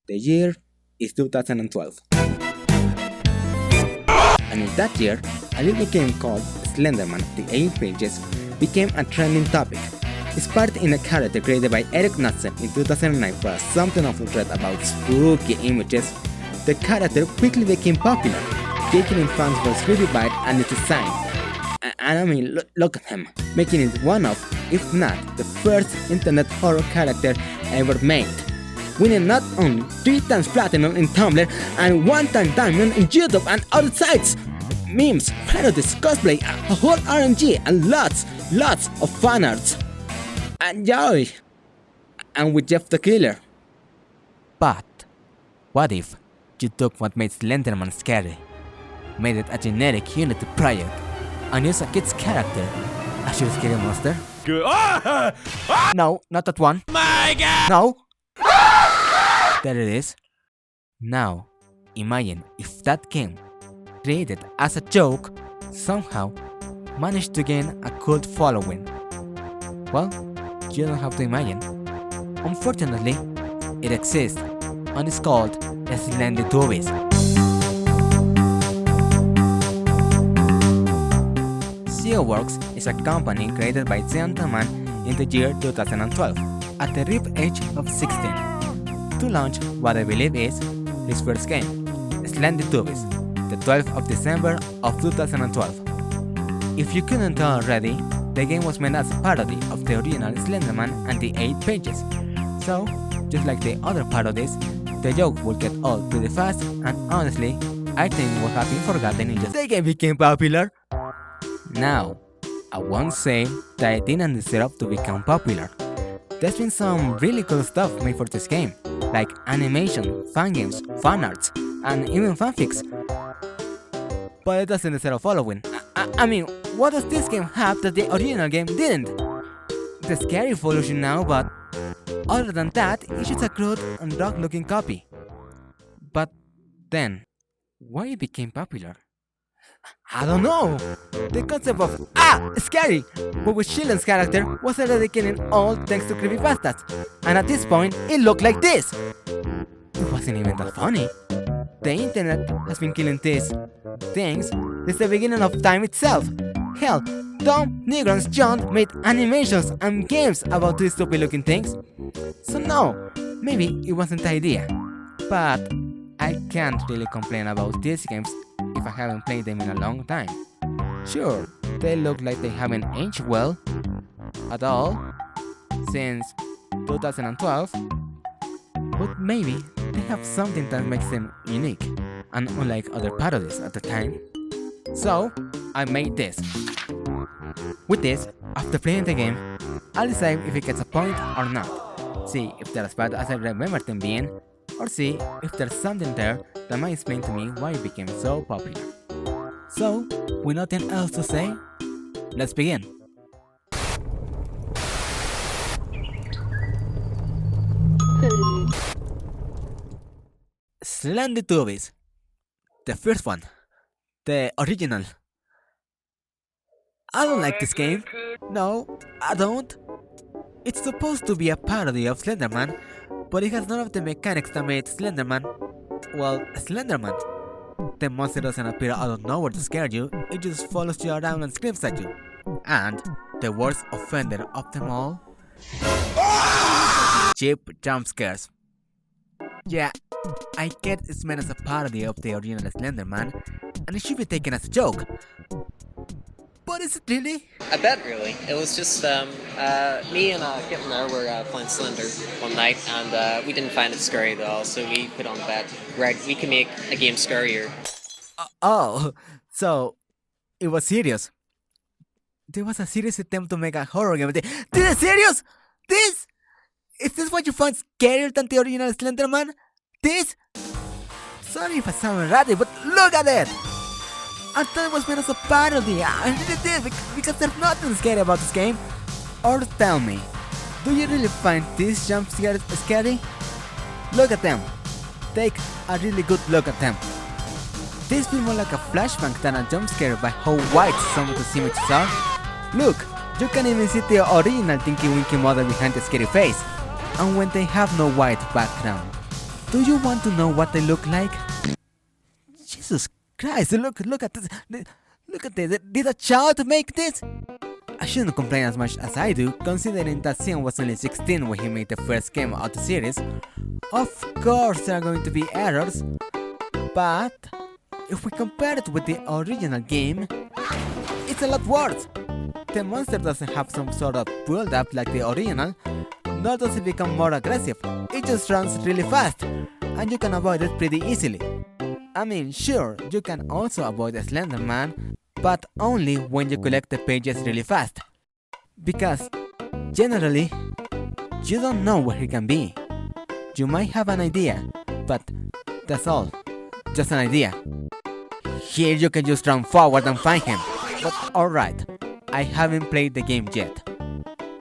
The year is 2012. And in that year, a little game called Slenderman, the 8 pages, became a trending topic. Inspired in a character created by Eric Knudsen in 2009 for something of a threat about spooky images, the character quickly became popular, taking in fans for its creepy bite and its design. And I mean, look at him, making it one of, if not the first internet horror character ever made, winning not only 3 times platinum in Tumblr and 1 time diamond in YouTube and other sites. Memes, parodies, cosplay, a whole RNG, and lots of fan arts. And joy! And with Jeff the Killer. But what if you took what made Slenderman scary, made it a generic Unity project, and used a kid's character as your scary monster? No, not that one. My God! No! There it is. Now, imagine if that game, created as a joke, somehow managed to gain a cult following. Well, you don't have to imagine. Unfortunately, it exists, and it's called Slendytubbies. Works is a company created by gentlemen in the year 2012, at the ripe age of 16, to launch what I believe is his first game, Slendytubbies, the 12th of December of 2012. If you couldn't tell already, the game was made as a parody of the original Slenderman and the 8 pages. So, just like the other parodies, the joke would get old pretty fast, and honestly, I think it would have been forgotten in just the game became popular. Now, I won't say that it didn't deserve to become popular. There's been some really cool stuff made for this game, like animation, fan games, fan arts, and even fanfics. But it doesn't deserve following. I mean, what does this game have that the original game didn't? The scary evolution now, but other than that, it's just a crude and dark-looking copy. But then, why it became popular? I don't know! The concept of scary, but with Sheldon's character was already killing all thanks to creepypastas, and at this point it looked like this! It wasn't even that funny. The internet has been killing these things since the beginning of time itself. Hell, Tom Nigron's John made animations and games about these stupid looking things. So no, maybe it wasn't the idea. But I can't really complain about these games if I haven't played them in a long time. Sure, they look like they haven't aged well at all since 2012, but maybe they have something that makes them unique and unlike other parodies at the time. So, I made this. With this, after playing the game, I'll decide if it gets a point or not, see if they're as bad as I remember them being, or see if there's something there that might explain to me why it became so popular. So, with nothing else to say, let's begin. Slendytubbies, the first one, the original. I don't like this game. No, I don't. It's supposed to be a parody of Slenderman, but it has none of the mechanics that made Slenderman, well, Slenderman. The monster doesn't appear out of nowhere to scare you, it just follows you around and screams at you. And, the worst offender of them all, cheap jump scares. Yeah, I get it's meant as a parody of the original Slenderman, and it should be taken as a joke. But is it really? I bet really. It was just me and a kitten there were playing Slender one night, and we didn't find it scary at all, so we put on the bet, right, we can make a game scarier. Oh, so it was serious. There was a serious attempt to make a horror game. This is serious? This? Is this what you find scarier than the original Slenderman? This? Sorry if I sound ratty, but look at it! I thought it was meant as a parody. I really did, because there's nothing scary about this game. Or tell me, do you really find these jump scares scary? Look at them. Take a really good look at them. These feel more like a flashbang than a jump scare by how white some of the images are. Look, you can even see the original Tinky Winky model behind the scary face, and when they have no white background. Do you want to know what they look like? Jesus Christ, look at this. Look at this. Did a child make this? I shouldn't complain as much as I do, considering that Sion was only 16 when he made the first game of the series. Of course there are going to be errors, but if we compare it with the original game, it's a lot worse. The monster doesn't have some sort of build-up like the original, nor does it become more aggressive. It just runs really fast, and you can avoid it pretty easily. I mean, sure, you can also avoid the Slenderman, but only when you collect the pages really fast. Because, generally, you don't know where he can be. You might have an idea, but that's all. Just an idea. Here you can just run forward and find him. But alright, I haven't played the game yet.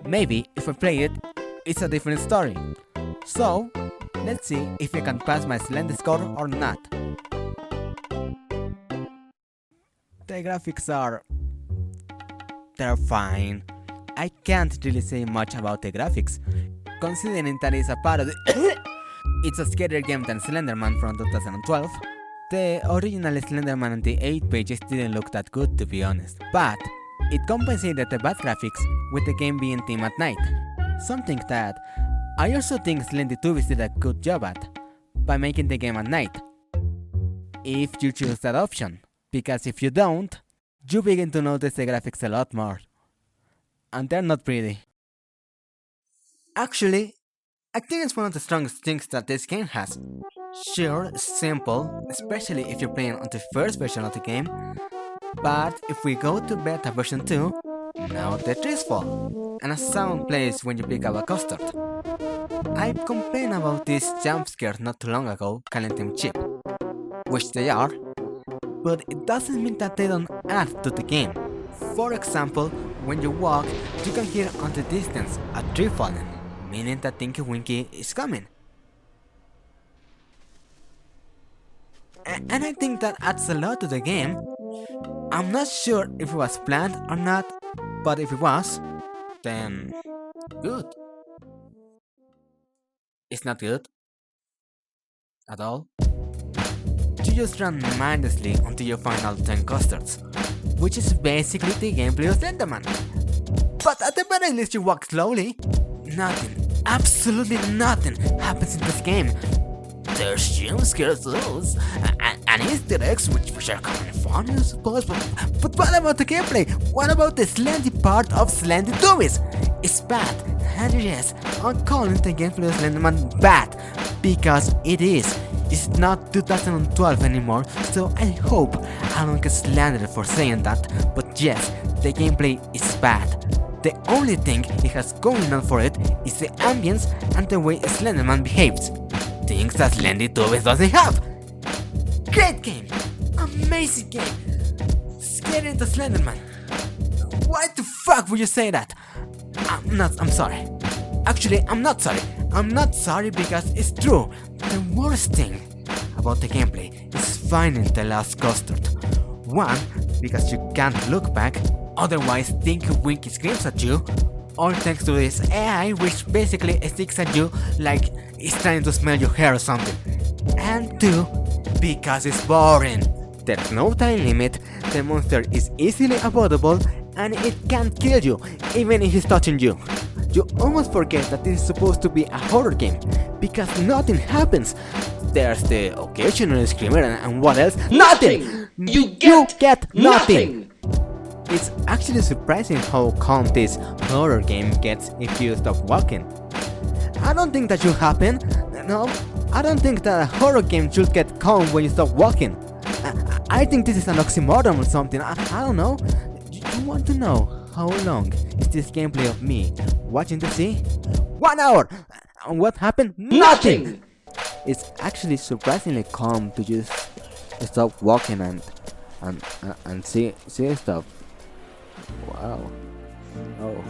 Maybe if I play it, it's a different story. So, let's see if I can pass my Slendy score or not. The graphics they're fine. I can't really say much about the graphics, considering that it's a parody. It's a scarier game than Slenderman from 2012. The original Slenderman on the 8 pages didn't look that good, to be honest, but it compensated the bad graphics with the game being themed at night. Something that I also think Slendytubbies did a good job at, by making the game at night. If you choose that option, because if you don't, you begin to notice the graphics a lot more. And they're not pretty. Actually, I think it's one of the strongest things that this game has. Sure, it's simple, especially if you're playing on the first version of the game, but if we go to beta version 2, now the trees fall, and a sound plays when you pick up a custard. I complained about these jump scares not too long ago, calling them cheap, which they are, but it doesn't mean that they don't add to the game. For example, when you walk, you can hear on the distance a tree falling, meaning that Tinky Winky is coming. And I think that adds a lot to the game. I'm not sure if it was planned or not, but if it was, then good. It's not good at all. You just run mindlessly until you find all 10 custards, which is basically the gameplay of Slenderman. But at the very least you walk slowly. Nothing, absolutely nothing happens in this game. There's jump scares and Easter eggs which are kind of fun, I suppose, but what about the gameplay? What about the Slendy part of Slendytubbies? It's bad, and yes, I'm calling the gameplay of Slenderman bad, because it is. It's not 2012 anymore, so I hope I don't get slandered for saying that, but yes, the gameplay is bad. The only thing it has going on for it is the ambience and the way Slenderman behaves. Things that Slendytubbies doesn't have. Great game! Amazing game! Scary the Slenderman. Why the fuck would you say that? I'm sorry. Actually, I'm not sorry. I'm not sorry because it's true. The worst thing about the gameplay is finding the last custard. One, because you can't look back, otherwise Tinky Winky screams at you, all thanks to this AI which basically sticks at you like it's trying to smell your hair or something. And two, because it's boring. There's no time limit, the monster is easily avoidable, and it can't kill you, even if it's touching you. You almost forget that this is supposed to be a horror game, because nothing happens. There's the occasional screamer and what else? Nothing! You get nothing! It's actually surprising how calm this horror game gets if you stop walking. I don't think that should happen. No, I don't think that a horror game should get calm when you stop walking. I think this is an oxymoron or something. I don't know. You want to know how long is this gameplay of me watching the sea? 1 hour! And what happened? Nothing! It's actually surprisingly calm to just stop walking and see stuff. Wow. Oh.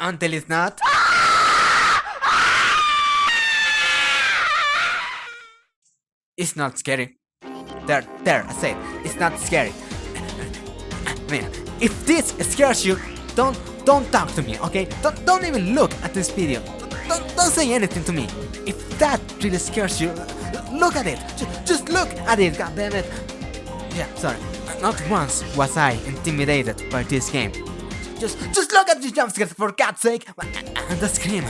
until it's not. It's not scary. There, I said, it's not scary. Man, if this scares you, don't talk to me, okay? Don't even look at this video. Don't say anything to me. If that really scares you, look at it. Just look at it, goddammit. Yeah, sorry. Not once was I intimidated by this game. Just look at the jumpscares for God's sake, and the scream.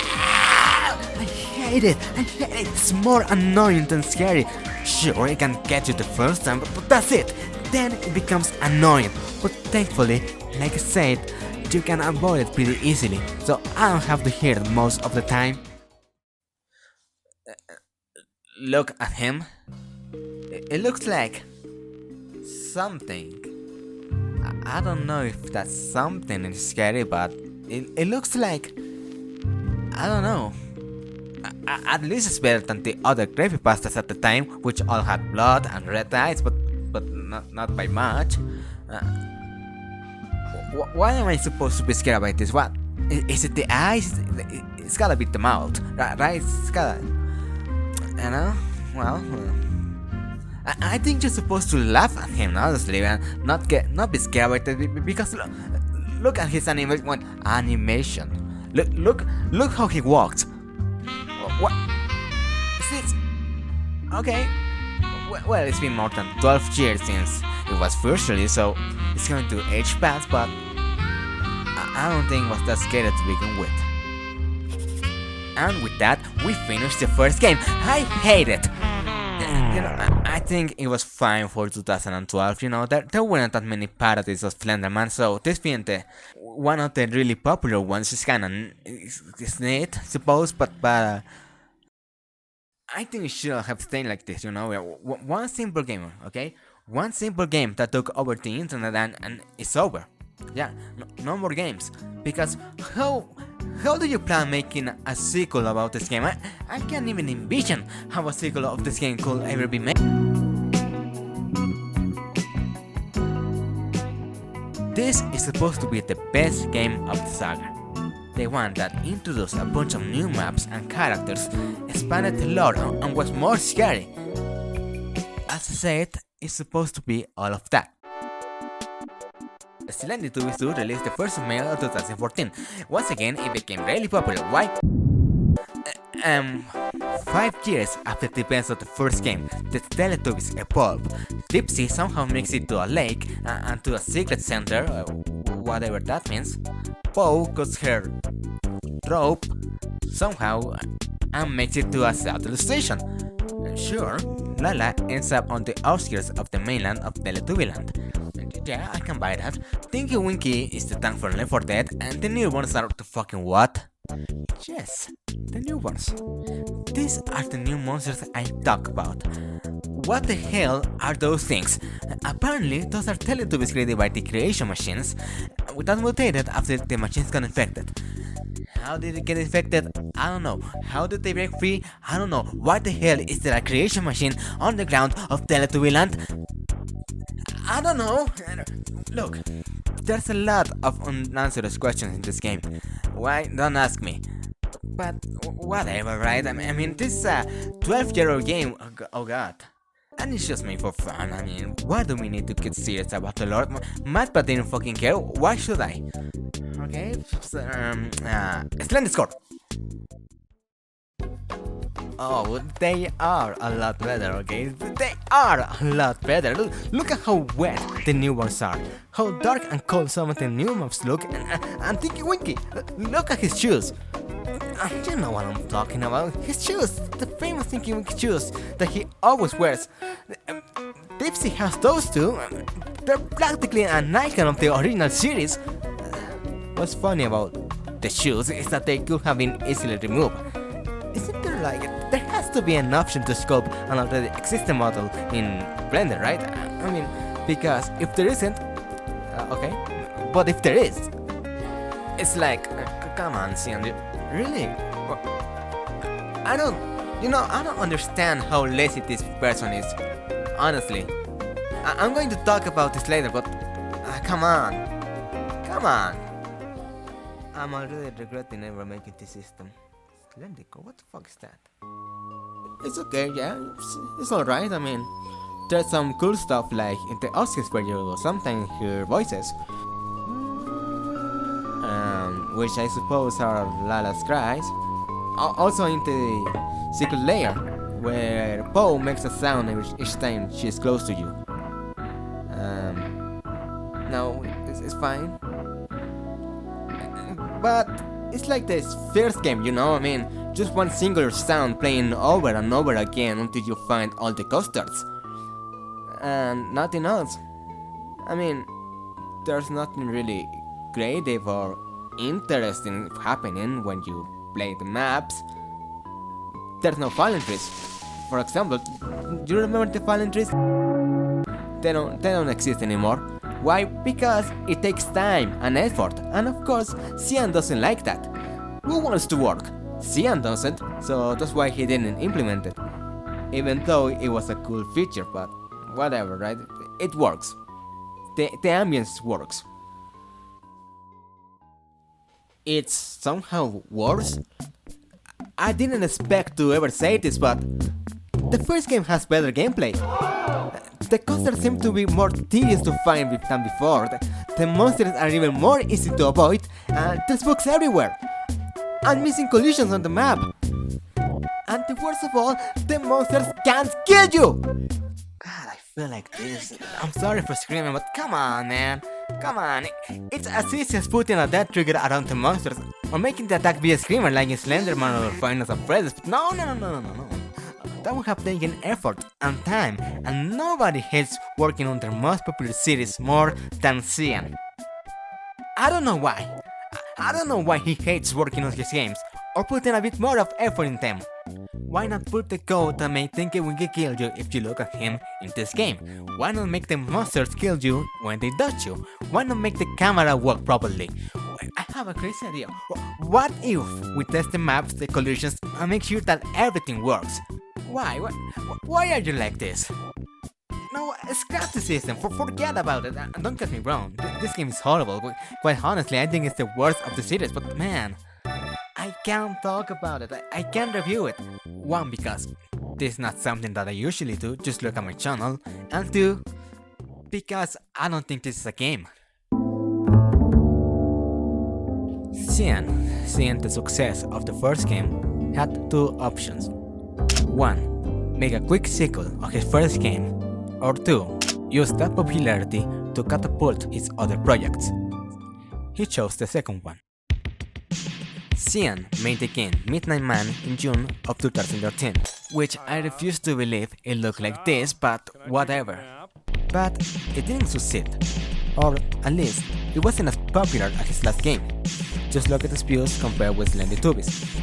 I hate it. It's more annoying than scary. Sure, it can get you the first time, but that's it. Then it becomes annoying. But thankfully, like I said, you can avoid it pretty easily, so I don't have to hear it most of the time. Look at him. It looks like something. I don't know if that something is scary, but it looks like, I don't know. At least it's better than the other creepypastas at the time, which all had blood and red eyes, but not by much. Why am I supposed to be scared about this? What? Is it the eyes? It's gotta be the mouth, right? It's gotta, you know? Well, I think you're supposed to laugh at him, honestly, and not be scared about it, because look at his animation. Look how he walks. What? Is it? Okay. Well, it's been more than 12 years since it was first released, so it's going to age fast, but I don't think it was that scary to begin with. And with that, we finished the first game. I hate it! You know, I think it was fine for 2012, you know, there weren't that many parodies of Slenderman, so this being one of the really popular ones is kinda it's neat, I suppose, but I think it should have stayed like this, you know, one simple game, okay? One simple game that took over the internet and it's over. Yeah, no more games, because how do you plan making a sequel about this game? I can't even envision how a sequel of this game could ever be made. This is supposed to be the best game of the saga. The one that introduced a bunch of new maps and characters, expanded the lore and was more scary. As I said, it's supposed to be all of that. Slendytubbies II released the 1st of May of 2014. Once again, it became really popular. Why? 5 years after the events of the first game, the Teletubbies evolve. Dipsy somehow makes it to a lake and to a secret center, whatever that means. Poe cuts her rope somehow and makes it to a satellite station. Sure, Lala ends up on the outskirts of the mainland of Teletubbyland. Yeah, I can buy that. Tinky Winky is the tank for Left 4 Dead, and the newborns are the fucking what? Yes, the newborns. These are the new monsters I talk about. What the hell are those things? Apparently, those are Teletubbies created by the creation machines, that mutated after the machines got infected. How did it get infected? I don't know. How did they break free? I don't know. Why the hell is there a creation machine on the ground of Teletubbyland? I don't know. Look, there's a lot of unanswered questions in this game. Why? Don't ask me. But whatever, right? I mean, this is a 12-year-old game. Oh god. And it's just made for fun. I mean, why do we need to get serious about the lore? Matt but didn't fucking care. Why should I? Okay. Slendy score. Oh, they are a lot better, okay? They are a lot better. Look at how wet the new ones are. How dark and cold some of the new maps look. And Tinky Winky, look at his shoes. You know what I'm talking about. His shoes, the famous Tinky Winky shoes that he always wears. Dipsy has those too. They're practically an icon of the original series. What's funny about the shoes is that they could have been easily removed. Isn't there there has to be an option to sculpt an already existing model in Blender, right? I mean, because if there isn't, okay, but if there is, it's like, come on, Sandy, really? I don't understand how lazy this person is, honestly. I'm going to talk about this later, but come on. I'm already regretting never making this system. Slendycore, what the fuck is that? It's okay, yeah, it's alright, I mean, there's some cool stuff like in the Oscars where you sometimes hear voices, which I suppose are Lala's cries. Also in the secret layer, where Poe makes a sound each time she's close to you. No, it's fine. But it's like this first game, you know, I mean, just one singular sound playing over and over again until you find all the custards. And nothing else. I mean, there's nothing really creative or interesting happening when you play the maps. There's no fallen trees. For example, do you remember the fallen trees? They don't exist anymore. Why? Because it takes time and effort, and of course, Cian doesn't like that. Who wants to work? Cian doesn't, so that's why he didn't implement it. Even though it was a cool feature, but whatever, right? It works. The ambience works. It's somehow worse. I didn't expect to ever say this, but the first game has better gameplay. The custards seem to be more tedious to find than before. The monsters are even more easy to avoid, and there's bugs everywhere. And missing collisions on the map. And the worst of all, the monsters can't kill you! God, I feel like this. I'm sorry for screaming, but come on, man. Come on. It's as easy as putting a death trigger around the monsters, or making the attack be a screamer like in Slenderman or Final Fantasy. But no. That would have taken effort and time, and nobody hates working on their most popular series more than Cian. I don't know why. I don't know why he hates working on his games, or putting a bit more of effort in them. Why not put the code that may think it will kill you if you look at him in this game? Why not make the monsters kill you when they dodge you? Why not make the camera work properly? I have a crazy idea. What if we test the maps, the collisions, and make sure that everything works? Why? Why are you like this? No, scrap the system, forget about it, and don't get me wrong, this game is horrible. Quite honestly, I think it's the worst of the series, but man, I can't talk about it, I can't review it. One, because this is not something that I usually do, just look at my channel, and two, because I don't think this is a game. Seeing the success of the first game, had two options. 1. Make a quick sequel of his first game, or 2. Use that popularity to catapult his other projects. He chose the second one. Cian made the game Midnight Man in June of 2013, which I refuse to believe it looked like this, but whatever. But it didn't succeed, or at least it wasn't as popular as his last game. Just look at the views compared with Slendytubbies.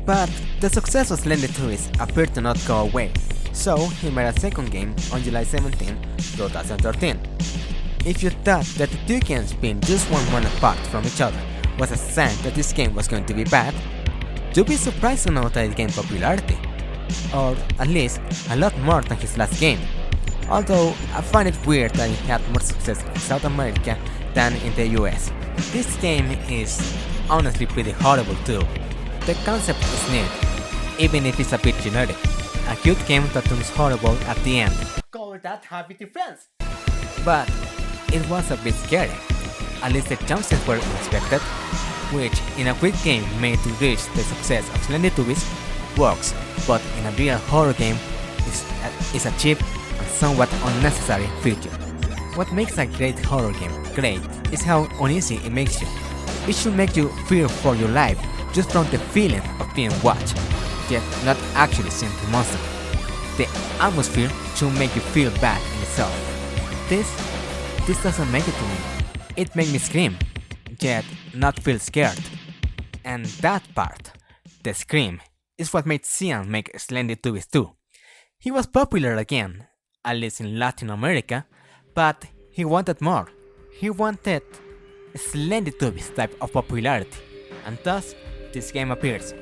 But the success of Slendytubbies appeared to not go away, so he made a second game on July 17, 2013. If you thought that the two games being just 1 month apart from each other was a sign that this game was going to be bad, you'd be surprised to know that it gained popularity, or at least a lot more than his last game. Although I find it weird that he had more success in South America than in the US. This game is honestly pretty horrible too. The concept is neat, even if it's a bit generic. A cute game that turns horrible at the end. Call that happy difference! But it was a bit scary. At least the jumpscares were unexpected, which in a quick game made to reach the success of Slendytubbies works, but in a real horror game is a cheap and somewhat unnecessary feature. What makes a great horror game great is how uneasy it makes you. It should make you fear for your life just from the feeling of being watched, yet not actually seeing the monster. The atmosphere should make you feel bad in itself. This doesn't make it to me. It made me scream, yet not feel scared. And that part, the scream, is what made Cian make Slendytubbies II. He was popular again, at least in Latin America, but he wanted more. He wanted Slendytubbies type of popularity, and thus this game appears.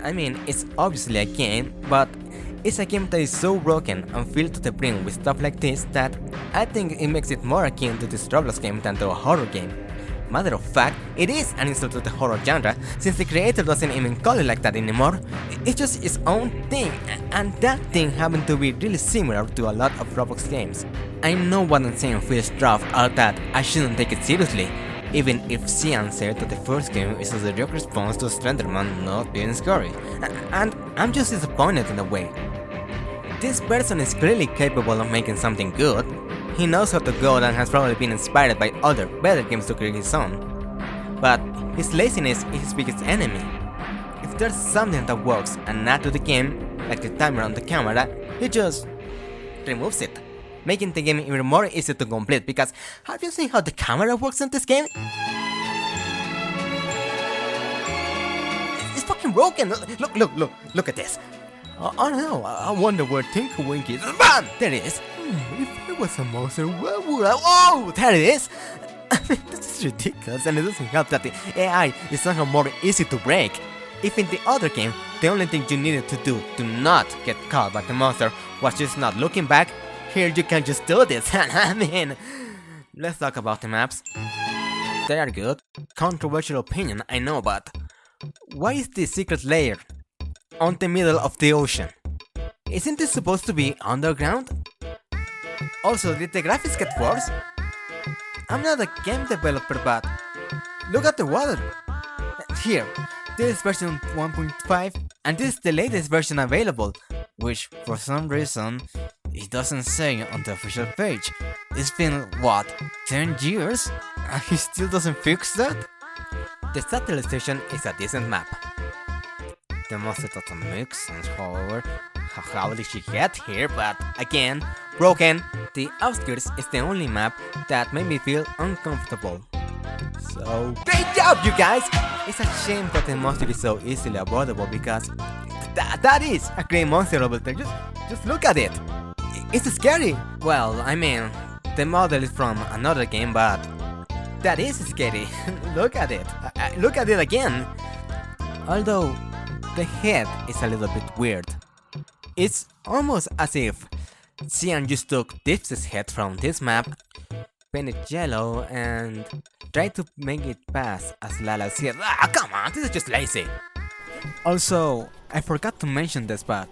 I mean, it's obviously a game, but it's a game that is so broken and filled to the brim with stuff like this that I think it makes it more akin to this Roblox game than to a horror game. Matter of fact, it is an insult to the horror genre, since the creator doesn't even call it like that anymore. It's just its own thing, and that thing happened to be really similar to a lot of Roblox games. I know what I'm saying feels rough, or that I shouldn't take it seriously, even if Cian said that the first game is a direct response to Slenderman not being scary, and I'm just disappointed in a way. This person is clearly capable of making something good. He knows how to code and has probably been inspired by other, better games to create his own. But his laziness is his biggest enemy. If there's something that works and not to the game, like the timer on the camera, he just removes it, making the game even more easy to complete. Because have you seen how the camera works in this game? It's fucking broken! Look at this! Oh no, I wonder where Tinker Winky is. BAM! There it is! If it was a monster, where would I— Oh! There it is! I mean, this is ridiculous, and it doesn't help that the AI is somehow more easy to break. If in the other game, the only thing you needed to do to not get caught by the monster was just not looking back, here you can just do this. I mean, let's talk about the maps. They are good. Controversial opinion, I know, but why is the secret layer on the middle of the ocean? Isn't this supposed to be underground? Also, did the graphics get worse? I'm not a game developer, but look at the water. Here, this is version 1.5, and this is the latest version available, which for some reason it doesn't say on the official page. It's been, what, 10 years? And he still doesn't fix that? The satellite station is a decent map. The monster doesn't make sense, however. How did she get here? But again, broken. The outskirts is the only map that made me feel uncomfortable. So, great job, you guys! It's a shame that the monster is so easily avoidable, because that is a great monster over there. Just look at it. It's scary. Well, I mean, the model is from another game, but that is scary. Look at it. Look at it again. Although the head is a little bit weird. It's almost as if Cian just took Dips's head from this map, painted yellow, and tried to make it pass as Lala's head. Ah, come on, this is just lazy. Also, I forgot to mention this, but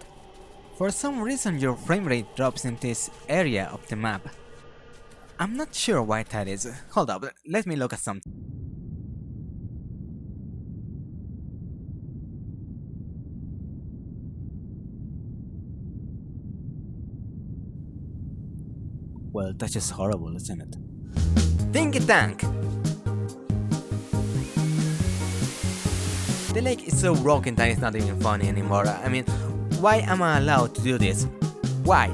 for some reason your frame rate drops in this area of the map. I'm not sure why that is. Hold up, let me look at something. Well, that's just horrible, isn't it? Think Tank! The lake is so broken that it's not even funny anymore. I mean, why am I allowed to do this? Why?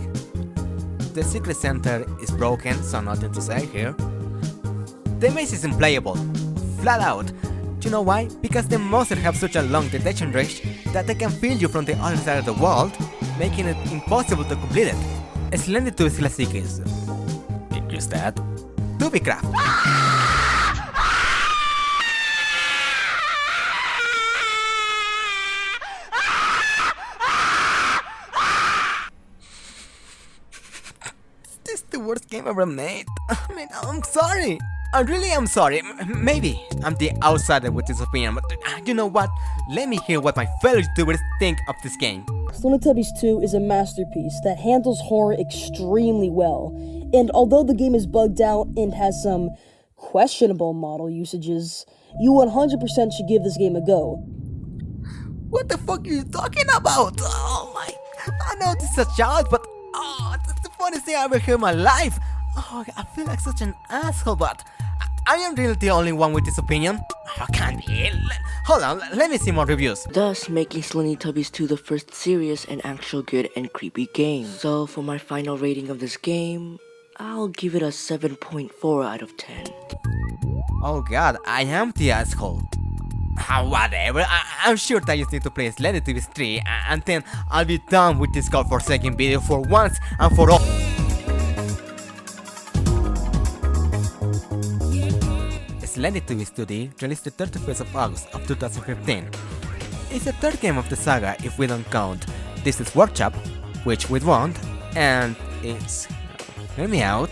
The secret center is broken, so nothing to say here. The maze is unplayable. Flat out. Do you know why? Because the monsters have such a long detection range that they can feel you from the other side of the world, making it impossible to complete it. Slendytubbies Classic is... just that. Tubbicraft! This is the worst game ever made. I mean, I'm sorry. I really am sorry. Maybe I'm the outsider with this opinion, but you know what? Let me hear what my fellow YouTubers think of this game. Slendytubbies II is a masterpiece that handles horror extremely well, and although the game is bugged out and has some questionable model usages, you 100% should give this game a go. What the fuck are you talking about? Oh my... I know this is a child, but... Oh, that's the funniest thing I ever heard in my life. Oh, I feel like such an asshole, but... I am really the only one with this opinion. I can't be. Hold on, let me see more reviews. Thus making Slendytubbies II the first serious and actual good and creepy game. So for my final rating of this game, I'll give it a 7.4 out of 10. Oh god, I am the asshole. Whatever, I'm sure that I just need to play Slendytubbies III, and then I'll be done with this godforsaken video for once and for all. Slendytubbies II released the 31st of August of 2015. It's the third game of the saga if we don't count This is Workshop, which we won't, and hear me out,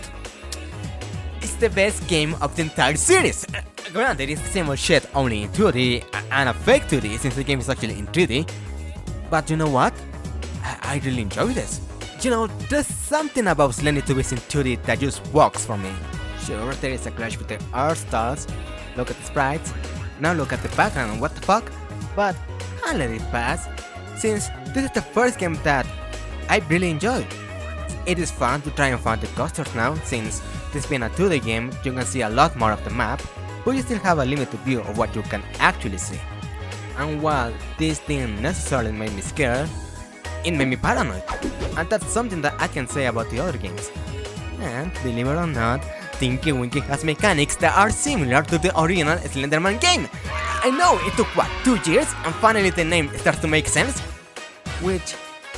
it's the best game of the entire series! Granted, it's the same old shit, only in 2D, and a fake 2D since the game is actually in 3D. But you know what? I really enjoy this. You know, there's something about Slendytubbies in 2D that just works for me. Sure, there is a clash with the art styles, look at the sprites, now look at the background and what the fuck, but I'll let it pass, since this is the first game that I really enjoy. It is fun to try and find the coasters now, since this being a 2D game, you can see a lot more of the map, but you still have a limited view of what you can actually see. And while this didn't necessarily make me scared, it made me paranoid, and that's something that I can say about the other games. And believe it or not, Tinky Winky has mechanics that are similar to the original Slenderman game. I know it took what, 2 years, and finally the name starts to make sense? Which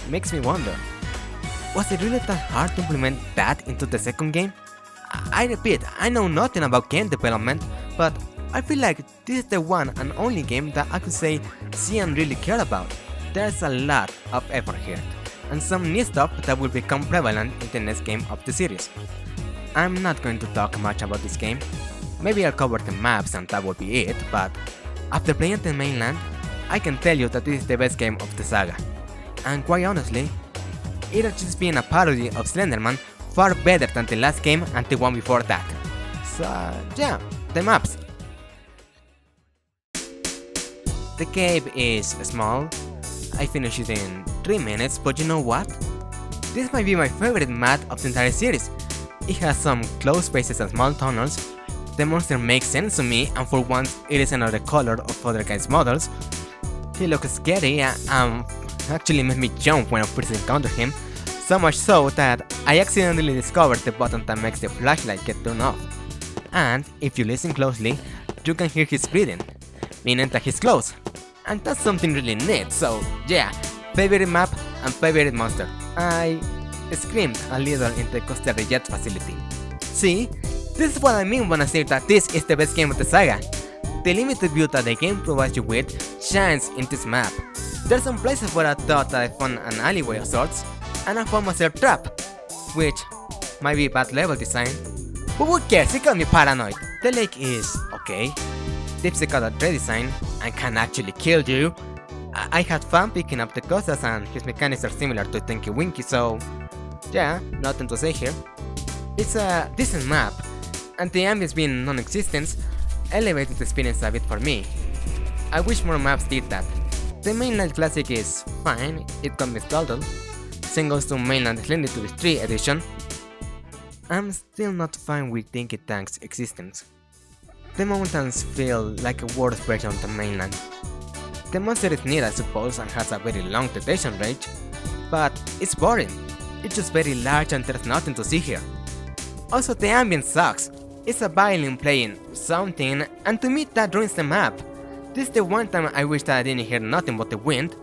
makes me wonder, was it really that hard to implement that into the second game? I repeat, I know nothing about game development, but I feel like this is the one and only game that I could say see and really care about. There's a lot of effort here, and some new stuff that will become prevalent in the next game of the series. I'm not going to talk much about this game, maybe I'll cover the maps and that will be it, but after playing the mainland, I can tell you that this is the best game of the saga. And quite honestly, it has just been a parody of Slenderman far better than the last game and the one before that. So yeah, the maps. The cave is small, I finished it in 3 minutes, but you know what? This might be my favorite map of the entire series. It has some closed spaces and small tunnels, the monster makes sense to me, and for once it is another color of other guys' models. He looks scary and actually made me jump when I first encountered him, so much so that I accidentally discovered the button that makes the flashlight get turned off. And if you listen closely, you can hear his breathing, meaning that he's close. And that's something really neat, so yeah, favorite map and favorite monster. I screamed a little in the Costa de Jet facility. See, this is what I mean when I say that this is the best game of the saga. The limited view that the game provides you with shines in this map. There's some places where I thought that I found an alleyway of sorts, and I found myself trapped, which might be bad level design, but who cares, it got me paranoid. The lake is okay, Dipsy got a redesign and can actually kill you. I had fun picking up the costas and his mechanics are similar to Tinky Winky, so yeah, nothing to say here. It's a decent map, and the ambience being non-existent elevated the experience a bit for me. I wish more maps did that. The mainland classic is fine, it comes installed. Same goes to mainland Slendytubbies III edition. I'm still not fine with Dinky Tank's existence. The mountains feel like a worse version of the mainland. The monster is neat I suppose and has a very long detection range, but it's boring. It's just very large and there's nothing to see here. Also the ambience sucks. It's a violin playing something, and to me that ruins the map. This is the one time I wish that I didn't hear nothing but the wind.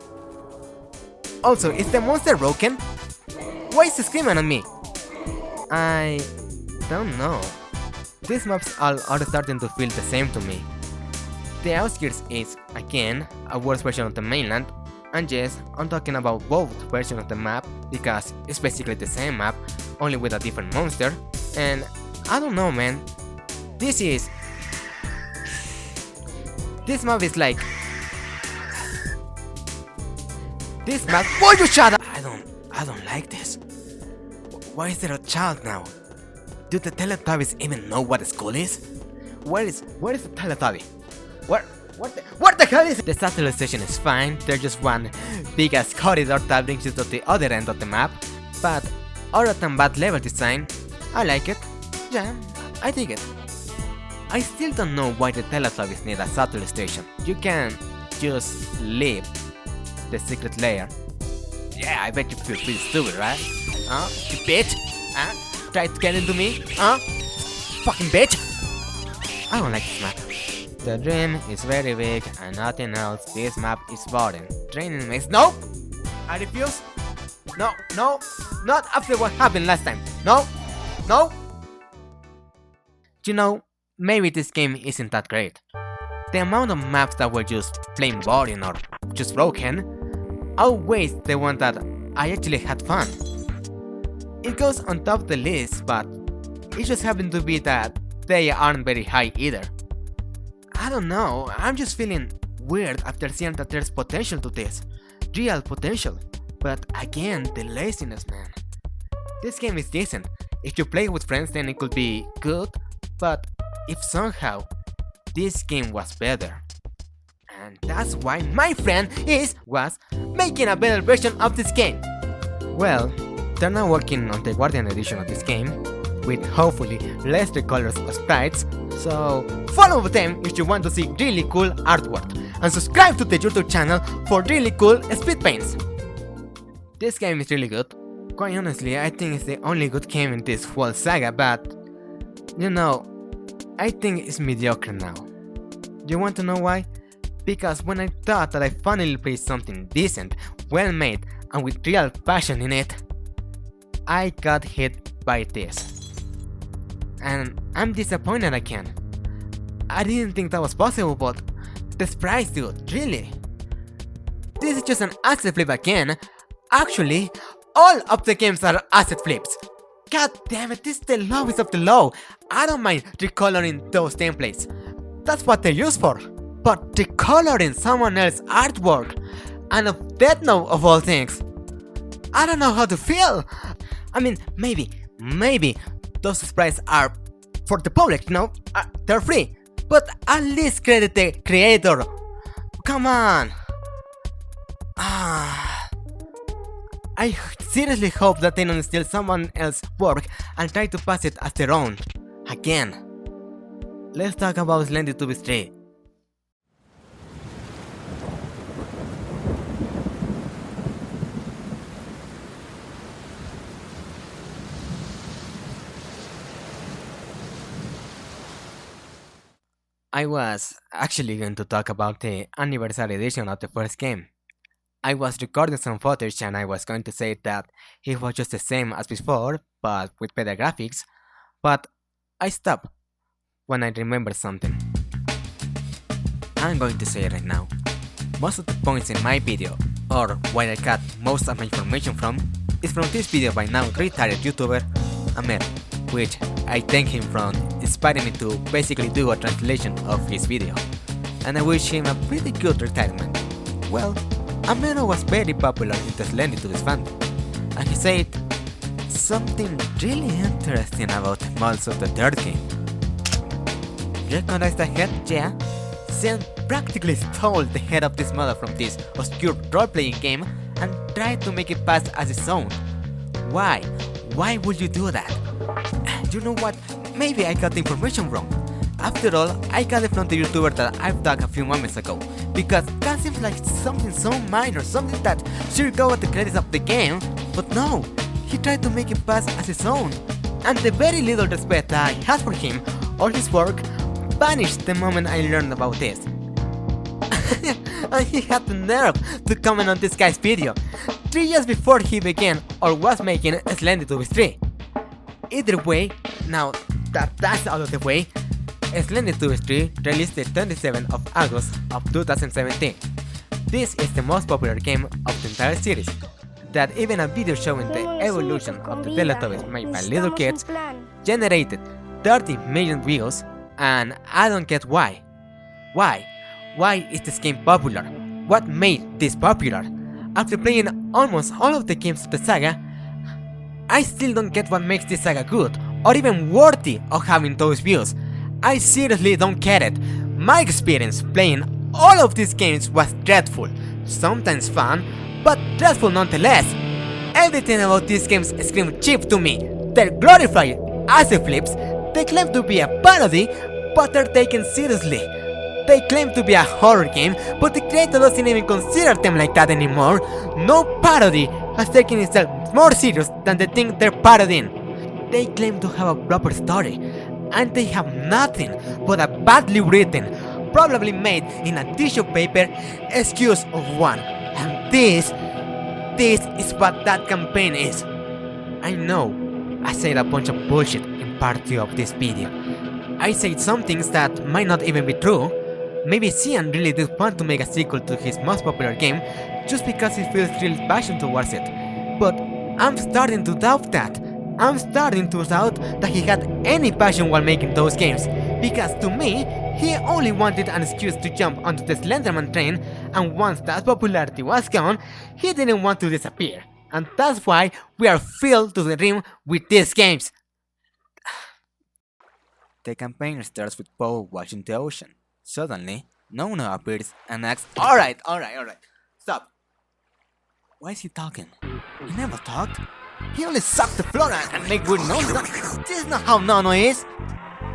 Also, is the monster broken? Why is he screaming at me? I don't know. These maps are starting to feel the same to me. The outskirts is, again, a worse version of the mainland, and yes, I'm talking about both versions of the map because it's basically the same map, only with a different monster, and I don't know, man. This map is like... This map... Why you shut up? I don't like this. Why is there a child now? Do the Teletubbies even know what a school is? Where is the Teletubby? What the hell is it? The satellite station is fine, there's just one big ass corridor that brings you to the other end of the map, but other than bad level design, I like it. Yeah, I dig it. I still don't know why the Teletubbies need a satellite station. You can just leave the secret layer. Yeah, I bet you feel pretty stupid, right? Huh? You bitch? Huh? Try to get into me? Huh? Fucking bitch! I don't like this map. The dream is very big and nothing else. This map is boring. Training makes... Nope! I refuse. No, not after what happened last time. No. You know, maybe this game isn't that great. The amount of maps that were just plain boring or just broken outweighs the one that I actually had fun. It goes on top of the list, but it just happened to be that they aren't very high either. I don't know, I'm just feeling weird after seeing that there's potential to this. Real potential. But again, the laziness, man. This game is decent. If you play with friends then it could be good, but if somehow this game was better. And that's why my friend was making a better version of this game. Well, they're now working on the Guardian edition of this game, with hopefully less colors of sprites, so follow them if you want to see really cool artwork, and subscribe to the YouTube channel for really cool speed paints. This game is really good. Quite honestly, I think it's the only good game in this whole saga, but you know, I think it's mediocre now. You want to know why? Because when I thought that I finally played something decent, well made, and with real passion in it, I got hit by this. And I'm disappointed again. I didn't think that was possible, but the sprites, dude, really? This is just an asset flip again. Actually, all of the games are asset flips. God damn it, this is the lowest of the low. I don't mind recoloring those templates. That's what they're used for. But recoloring someone else's artwork, and a Death Note of all things, I don't know how to feel. I mean, maybe those sprites are for the public, you know, they're free. But at least credit the creator. Come on. I seriously hope that they don't steal someone else's work and try to pass it as their own. Again. Let's talk about Slendytubbies III. I was actually going to talk about the anniversary edition of the first game. I was recording some footage and I was going to say that it was just the same as before, but with better graphics, but I stopped when I remembered something. I'm going to say it right now. Most of the points in my video, or where I got most of my information from, is from this video by now retired YouTuber Amero, which I thank him for inspiring me to basically do a translation of his video, and I wish him a pretty good retirement. Well, Amero was very popular in the Slendytubbies fandom, and he said something really interesting about the models of the third game. Recognize the head? Yeah? Zen practically stole the head of this model from this obscure role-playing game and tried to make it pass as its own. Why? Why would you do that? You know what? Maybe I got the information wrong. After all, I got it from the YouTuber that I've dug a few moments ago, because that seems like something so minor, something that should go at the credits of the game, but no, he tried to make it pass as his own, and the very little respect I had for him or his work vanished the moment I learned about this. And he had the nerve to comment on this guy's video 3 years before he began or was making Slendytubbies III. Either way, now that that's out of the way, Slendytubbies III released the 27th of August of 2017. This is the most popular game of the entire series, that even a video showing the evolution of the Teletubbies made by little kids generated 30 million views, and I don't get why. Why? Why is this game popular? What made this popular? After playing almost all of the games of the saga, I still don't get what makes this saga good, or even worthy of having those views. I seriously don't get it. My experience playing all of these games was dreadful, sometimes fun, but dreadful nonetheless. Everything about these games screamed cheap to me. They're glorified asset flips, they claim to be a parody, but they're taken seriously. They claim to be a horror game, but the creator doesn't even consider them like that anymore. No parody has taken itself more serious than the thing they're parodying. They claim to have a proper story, and they have nothing but a badly written, probably made in a tissue paper excuse of one. And this is what that campaign is. I know I said a bunch of bullshit in part 2 of this video. I said some things that might not even be true. Maybe Cian really did want to make a sequel to his most popular game just because he feels real passion towards it. But I'm starting to doubt that. I'm starting to doubt that he had any passion while making those games, because to me, he only wanted an excuse to jump onto the Slenderman train, and once that popularity was gone, he didn't want to disappear. And that's why we are filled to the rim with these games. The campaign starts with Poe watching the ocean. Suddenly, Nono appears and asks, Alright, stop. Why is he talking? He never talked. He only sucked the floor and make weird noises. This is not how Nono is.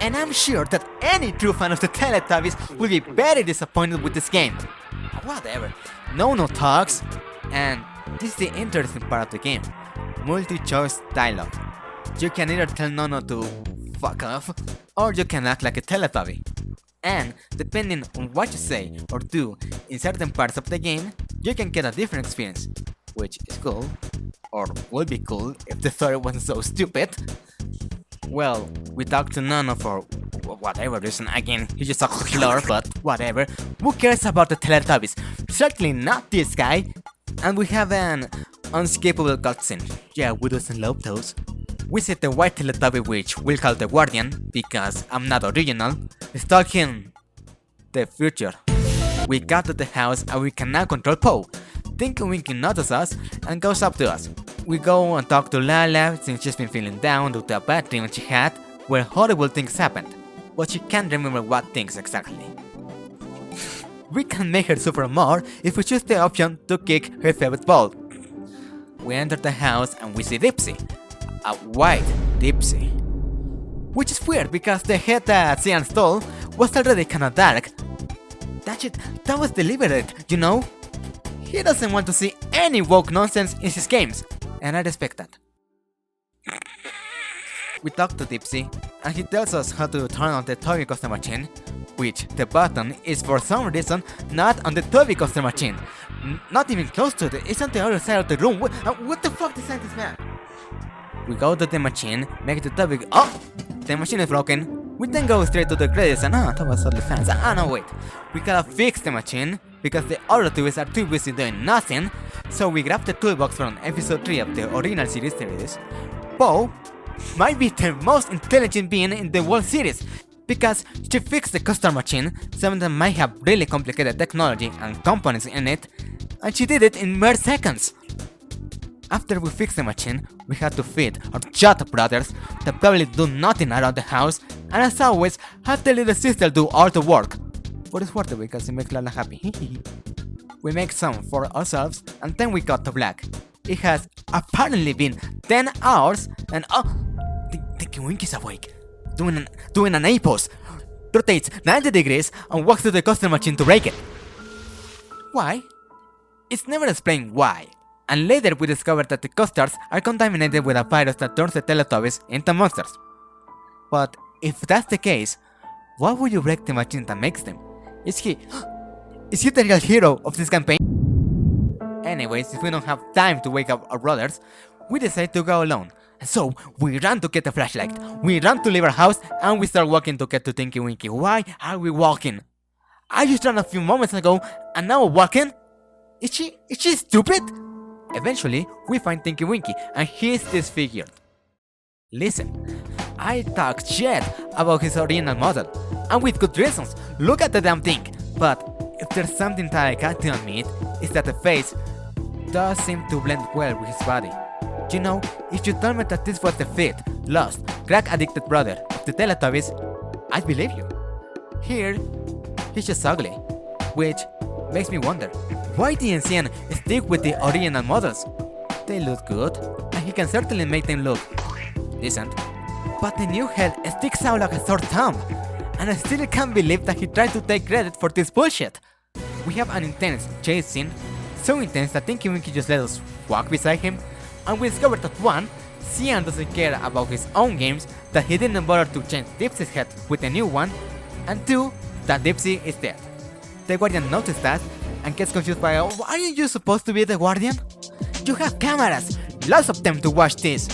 And I'm sure that any true fan of the Teletubbies will be very disappointed with this game. Whatever. Nono talks, and this is the interesting part of the game. Multi-choice dialogue. You can either tell Nono to fuck off, or you can act like a Teletubby. And depending on what you say or do in certain parts of the game, you can get a different experience, which is cool, or would be cool if the story wasn't so stupid. Well, we talked to Nono for whatever reason. Again, he just sucks floor, but whatever. Who cares about the Teletubbies? Certainly not this guy. And we have an unescapable cutscene. Yeah, we doesn't love those. We see the white Teletubby, which we'll call the Guardian, because I'm not original, stalking the future. We got to the house and we can now control Poe. Tinky Winky notices us and goes up to us. We go and talk to Lala since she's been feeling down due to a bad dream she had where horrible things happened, but she can't remember what things exactly. We can make her suffer more if we choose the option to kick her favorite ball. We enter the house and we see Dipsy, a white Dipsy. Which is weird because the head that Cian stole was already kinda dark. That was deliberate, you know? He doesn't want to see any woke nonsense in his games, and I respect that. We talk to Dipsy, and he tells us how to turn on the Toby Coaster Machine, which the button is for some reason not on the Toby Coaster Machine. Not even close to it, it's on the other side of the room. What the fuck designed this man? We go to the machine, make the Toby. Oh! The machine is broken. We then go straight to the credits and that was only fans. No wait. We gotta fix the machine because the other tubes are too busy doing nothing. So we grab the toolbox from episode 3 of the original series. Poe might be the most intelligent being in the whole series because she fixed the custom machine, something that might have really complicated technology and components in it, and she did it in mere seconds. After we fixed the machine, we had to feed our Jota brothers that probably do nothing around the house, and as always, had the little sister do all the work. But it's worth it because it makes Lala happy. We make some for ourselves, and then we cut to black. It has apparently been 10 hours, and Tinky Winky's awake, doing an A-pose, rotates 90 degrees, and walks to the custom machine to break it. Why? It's never explained why. And later we discover that the coasters are contaminated with a virus that turns the Teletubbies into monsters. But if that's the case, why would you break the machine that makes them? Is he the real hero of this campaign? Anyways, if we don't have time to wake up our brothers, we decide to go alone. So we run to get a flashlight, we run to leave our house, and we start walking to get to Tinky Winky. Why are we walking? I just ran a few moments ago, and now we're walking? Is she stupid? Eventually, we find Tinky Winky, and he's disfigured. Listen, I talked shit about his original model, and with good reasons. Look at the damn thing. But if there's something that I got to admit, is that the face does seem to blend well with his body. You know, if you told me that this was the fit, lost, crack-addicted brother of the Teletubbies, I'd believe you. Here, he's just ugly, which makes me wonder, why didn't Cian stick with the original models? They look good, and he can certainly make them look decent. But the new head sticks out like a sore thumb, and I still can't believe that he tried to take credit for this bullshit. We have an intense chase scene, so intense that Tinky Winky just let us walk beside him, and we discovered that 1, Cian doesn't care about his own games, that he didn't bother to change Dipsy's head with a new one, and 2, that Dipsy is dead. The Guardian noticed that, and gets confused by, aren't you supposed to be the Guardian? You have cameras, lots of them to watch these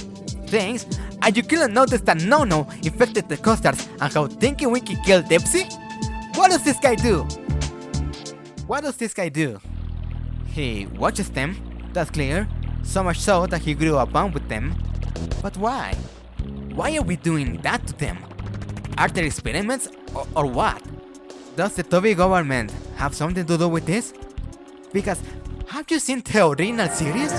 things, and you couldn't notice that Nono infected the coasters and how Tinky Winky killed Dipsy? What does this guy do? He watches them, that's clear, so much so that he grew a bond with them, But why? Why are we doing that to them? Are there experiments or what? Does the Toby government have something to do with this? Because have you seen the original series?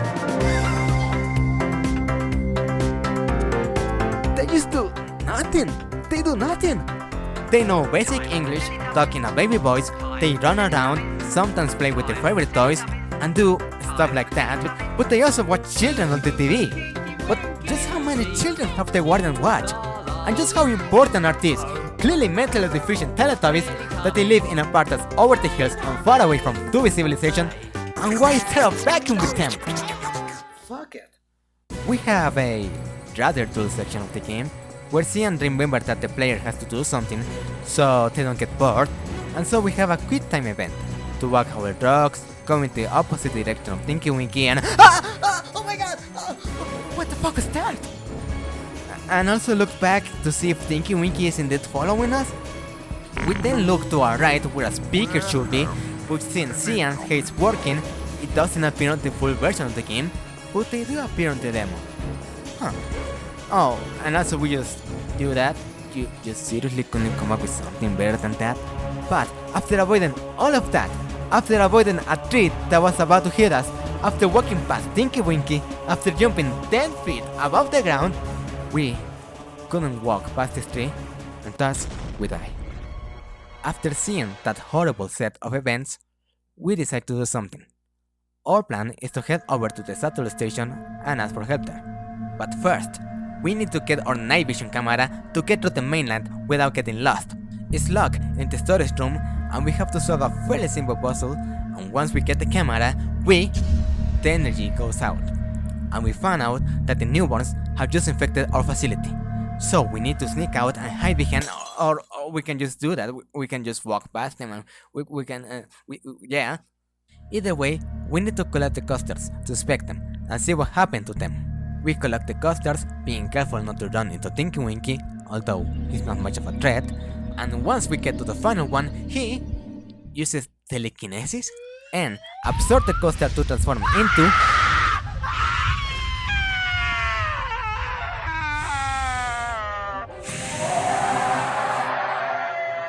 They just do nothing. They do nothing. They know basic English, talk in a baby voice, they run around, sometimes play with their favorite toys, and do stuff like that, but they also watch children on the TV. But just how many children have the Guardian watch? And just how important are these clearly mentally deficient Teletubbies that they live in a part that's over the hills and far away from Tubby civilization? And why is there a vacuum with them? Fuck it. We have a rather dull section of the game where Cian remembers that the player has to do something so they don't get bored, and so we have a quick time event to walk our dogs, go in the opposite direction of Tinky Winky and oh my god! What the fuck is that? And also look back to see if Tinky Winky is indeed following us. We then look to our right where a speaker should be, but since Cian hates working, it doesn't appear on the full version of the game, but they do appear on the demo. Huh. Oh, and also we just do that? You just seriously couldn't come up with something better than that? But after avoiding all of that, after avoiding a tree that was about to hit us, after walking past Tinky Winky, after jumping 10 feet above the ground, we couldn't walk past this tree, and thus we die. After seeing that horrible set of events, we decide to do something. Our plan is to head over to the shuttle station and ask for help there. But first, we need to get our night vision camera to get to the mainland without getting lost. It's locked in the storage room and we have to solve a fairly simple puzzle, and once we get the camera, the energy goes out. And we found out that the newborns have just infected our facility. So we need to sneak out and hide behind, or we can just do that. We can just walk past them and yeah. Either way, we need to collect the custards to inspect them and see what happened to them. We collect the custards, being careful not to run into Tinky Winky, although he's not much of a threat, and once we get to the final one, he uses telekinesis and absorbs the custard to transform into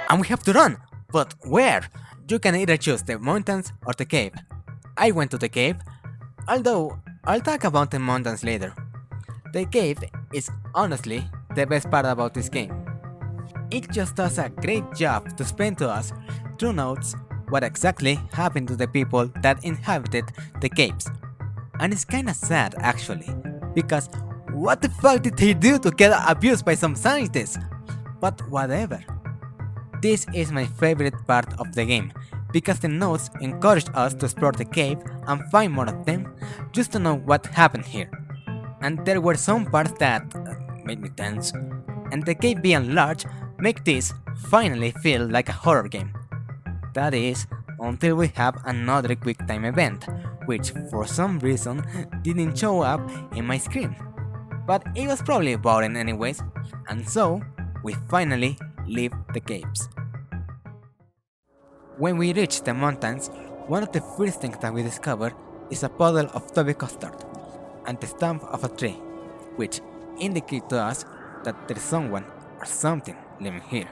and we have to run! But where? You can either choose the mountains or the cave. I went to the cave, although I'll talk about the mountains later. The cave is honestly the best part about this game. It just does a great job to explain to us through notes what exactly happened to the people that inhabited the caves. And it's kinda sad actually, because what the fuck did they do to get abused by some scientists? But whatever. This is my favorite part of the game, because the notes encouraged us to explore the cave and find more of them, just to know what happened here. And there were some parts that made me tense, and the cave being large make this finally feel like a horror game. That is, until we have another quick time event, which for some reason didn't show up in my screen. But it was probably boring anyways, and so we finally leave the caves. When we reach the mountains, one of the first things that we discover is a puddle of Toby custard and the stump of a tree, which indicate to us that there is someone or something living here.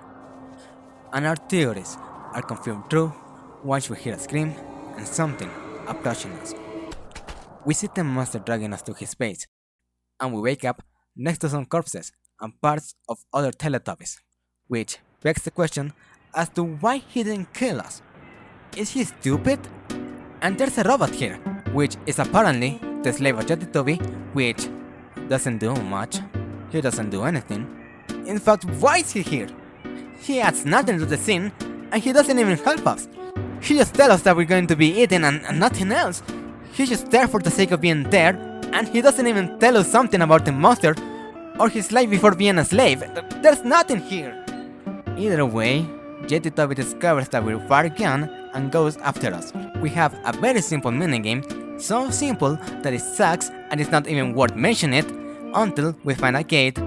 And our theories are confirmed true once we hear a scream and something approaching us. We see the monster dragging us to his base, and we wake up next to some corpses and parts of other Teletubbies, which begs the question as to why he didn't kill us. Is he stupid? And there's a robot here, which is apparently the slave of Slendytubby, which doesn't do much. He doesn't do anything. In fact, why is he here? He adds nothing to the scene, and he doesn't even help us. He just tells us that we're going to be eaten and nothing else. He's just there for the sake of being there, and he doesn't even tell us something about the monster or his life before being a slave. There's nothing here. Either way, Slendytubby discovers that we're far gone and goes after us. We have a very simple minigame, so simple that it sucks and it's not even worth mentioning it until we find a gate,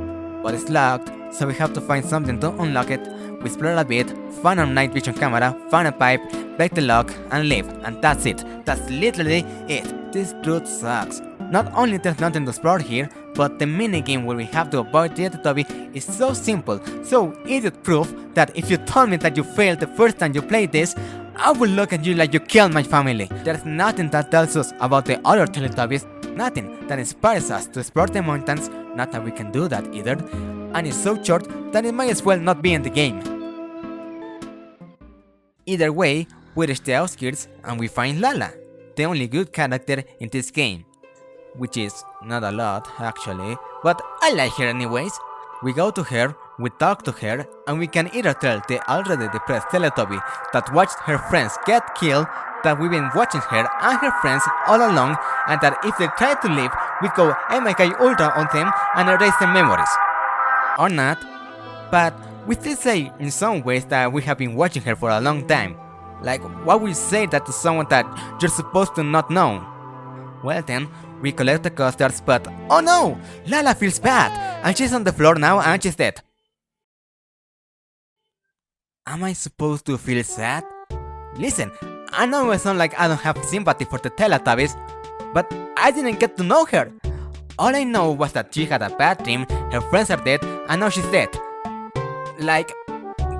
but it's locked, so we have to find something to unlock it. We explore a bit, find our night vision camera, find a pipe, break the lock, and leave, and that's it. That's literally it. This route sucks. Not only there's nothing to explore here, but the minigame where we have to avoid Slendytubby is so simple, so idiot-proof that if you told me that you failed the first time you played this, I would look at you like you killed my family. There's nothing that tells us about the other Teletubbies, nothing that inspires us to explore the mountains, not that we can do that either, and it's so short that it might as well not be in the game. Either way, we reach the outskirts and we find Lala, the only good character in this game. Which is not a lot actually, but I like her anyways. We go to her, we talk to her, and we can either tell the already depressed Teletubby that watched her friends get killed that we've been watching her and her friends all along, and that if they try to leave, we go MK Ultra on them and erase their memories. Or not, but we still say in some ways that we have been watching her for a long time. Like, why would you say that to someone that you're supposed to not know? Well then, we collect the custards, but oh no! Lala feels bad, and she's on the floor now and she's dead. Am I supposed to feel sad? Listen, I know I sound like I don't have sympathy for the Teletubbies, but I didn't get to know her. All I know was that she had a bad dream, her friends are dead, and now she's dead. Like,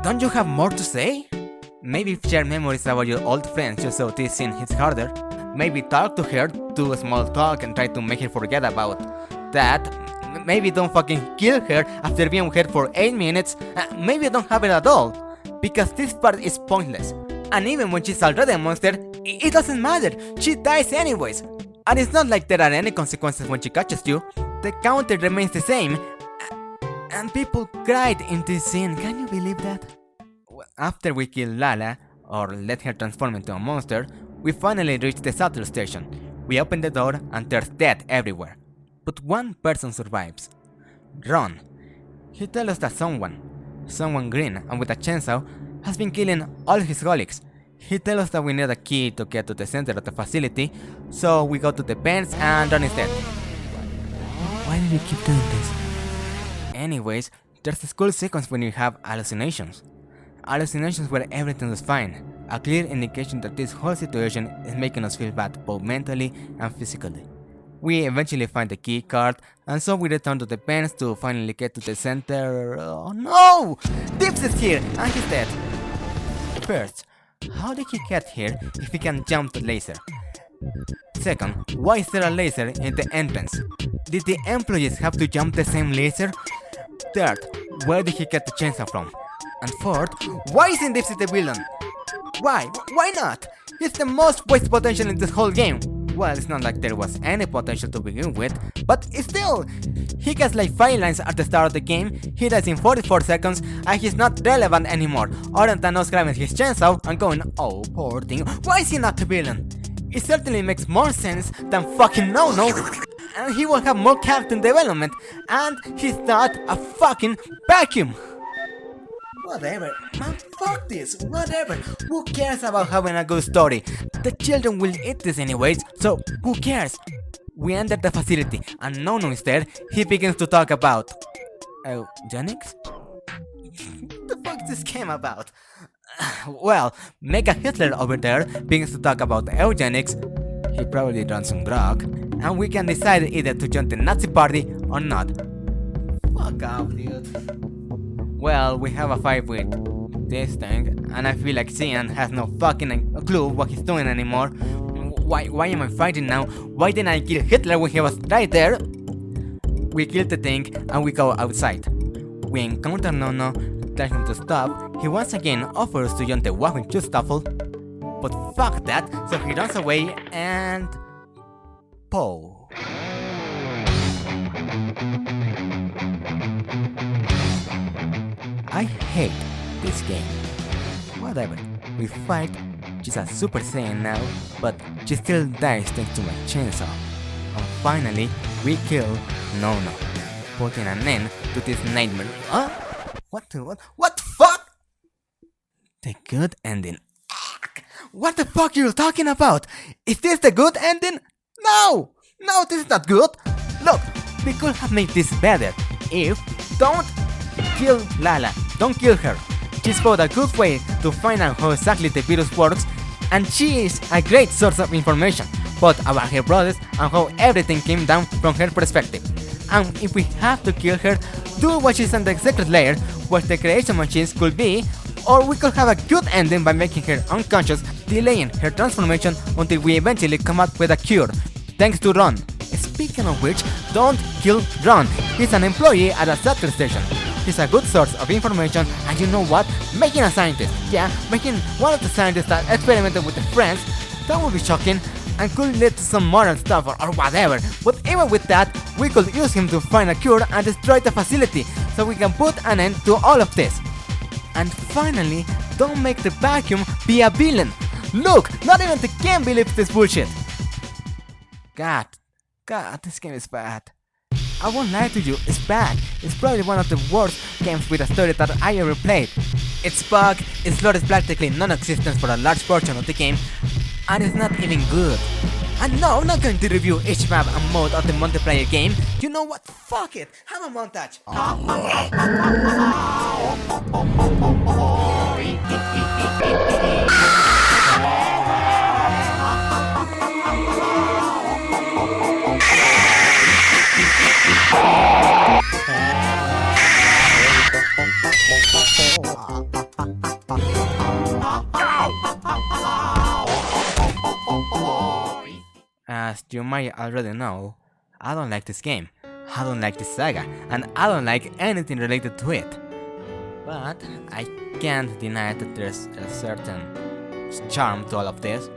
don't you have more to say? Maybe share memories about your old friends just so this scene hits harder. Maybe talk to her, do a small talk and try to make her forget about that. Maybe don't fucking kill her after being with her for 8 minutes. Maybe don't have it at all, because this part is pointless. And even when she's already a monster, it doesn't matter, she dies anyways. And it's not like there are any consequences when she catches you. The counter remains the same. And people cried in this scene, can you believe that? After we kill Lala, or let her transform into a monster, we finally reach the shuttle station. We open the door and there's death everywhere. But one person survives. Ron. He tells us that someone green and with a chainsaw, has been killing all his colleagues. He tells us that we need a key to get to the center of the facility, so we go to the vents and Ron is dead. Why do you keep doing this? Anyways, there's a cool sequence when you have hallucinations. Hallucinations where everything is fine. A clear indication that this whole situation is making us feel bad both mentally and physically. We eventually find the key card, and so we return to the vents to finally get to the center. Oh no! Dips is here, and he's dead. First, how did he get here if he can jump the laser? Second, why is there a laser in the entrance? Did the employees have to jump the same laser? Third, where did he get the chainsaw from? And fourth, why isn't Dipsy the villain? Why? Why not? He's the most waste potential in this whole game. Well, it's not like there was any potential to begin with, but still! He gets like 5 lines at the start of the game, he dies in 44 seconds, and he's not relevant anymore, other than us grabbing his chainsaw and going, oh, poor thing, why is he not the villain? It certainly makes more sense than fucking no, and he will have more character development, and he's not a fucking vacuum! Whatever, man, fuck this, whatever, who cares about having a good story? The children will eat this anyways, so who cares? We enter the facility, and Nono is there, he begins to talk about... eugenics? What the fuck is this game about? Well, Mega Hitler over there begins to talk about eugenics, he probably done some drug, and we can decide either to join the Nazi party or not. Fuck off, dude. Well, we have a fight with this thing, and I feel like Cian has no fucking clue what he's doing anymore. Why am I fighting now? Why didn't I kill Hitler when he was right there? We kill the thing, and we go outside. We encounter Nono, tell him to stop. He once again offers to join the Wagon Shuffle, but fuck that, so he runs away and... Poe. I hate this game. Whatever, we fight, she's a Super Saiyan now, but she still dies thanks to my chainsaw. And finally, we kill Nono, putting an end to this nightmare. Huh? What the fuck? The good ending. What the fuck are you talking about? Is this the good ending? No, this is not good. Look, we could have made this better if don't kill Lala, don't kill her. She's both a good way to find out how exactly the virus works, and she is a great source of information, both about her brothers and how everything came down from her perspective. and if we have to kill her, do what she's in the secret layer, where the creation machines could be, or we could have a good ending by making her unconscious, delaying her transformation until we eventually come up with a cure, thanks to Ron. Speaking of which, don't kill Ron. He's an employee at a satellite station. He's a good source of information, and you know what? Making a scientist, making one of the scientists that experimented with the friends, that would be shocking and could lead to some modern stuff or whatever. But even with that, we could use him to find a cure and destroy the facility, so we can put an end to all of this. And finally, don't make the vacuum be a villain. Look, not even the game believes this bullshit. God, this game is bad. I won't lie to you, it's bad. It's probably one of the worst games with a story that I ever played. Its bug, its lore is practically non-existent for a large portion of the game, and it's not even good. And no, I'm not going to review each map and mode of the multiplayer game. You know what? Fuck it! Have a montage! As you might already know, I don't like this game, I don't like this saga, and I don't like anything related to it. But I can't deny that there's a certain charm to all of this.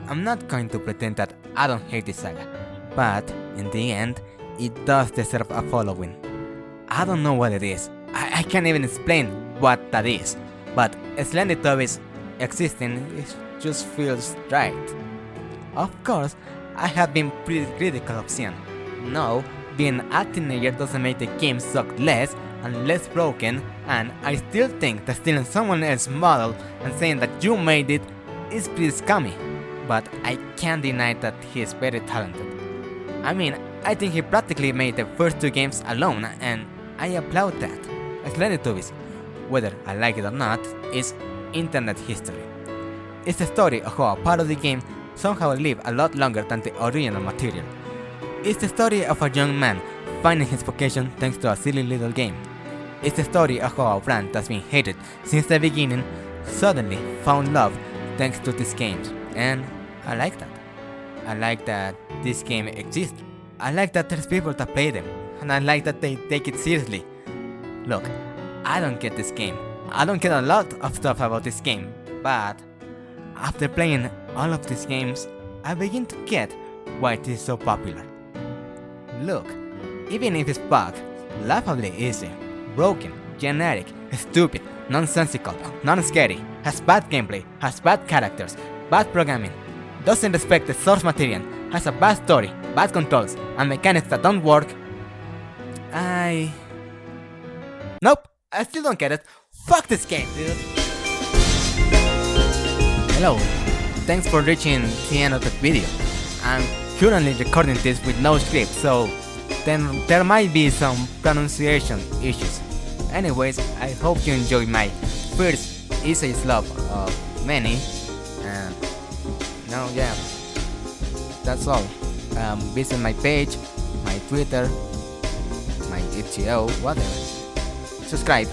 I'm not going to pretend that I don't hate this saga, but in the end, it does deserve a following. I don't know what it is, I can't even explain what that is, but Slendytubbies existing, it just feels right. Of course, I have been pretty critical of Xian. No, being a teenager doesn't make the game suck less and less broken, and I still think that stealing someone else's model and saying that you made it is pretty scummy. But I can't deny that he is very talented. I mean, I think he practically made the first two games alone, and I applaud that. Slendytubbies, whether I like it or not, is internet history. It's the story of how a part of the game somehow lived a lot longer than the original material. It's the story of a young man finding his vocation thanks to a silly little game. It's the story of how a brand that's been hated since the beginning suddenly found love thanks to these games, and I like that. I like that this game exists. I like that there's people that play them, and I like that they take it seriously. Look, I don't get this game. I don't get a lot of stuff about this game, but after playing all of these games, I begin to get why it is so popular. Look, even if it's bugged, laughably easy, broken, generic, stupid, nonsensical, non-scary, has bad gameplay, has bad characters, bad programming, doesn't respect the source material, has a bad story, bad controls, and mechanics that don't work, Nope, I still don't get it. Fuck this game, dude! Hello, thanks for reaching the end of the video. I'm currently recording this with no script, so then there might be some pronunciation issues. Anyways, I hope you enjoyed my first Essay-Slop of many, and no, yeah, that's all. Visit my page, my Twitter, my itch.io, whatever. Subscribe.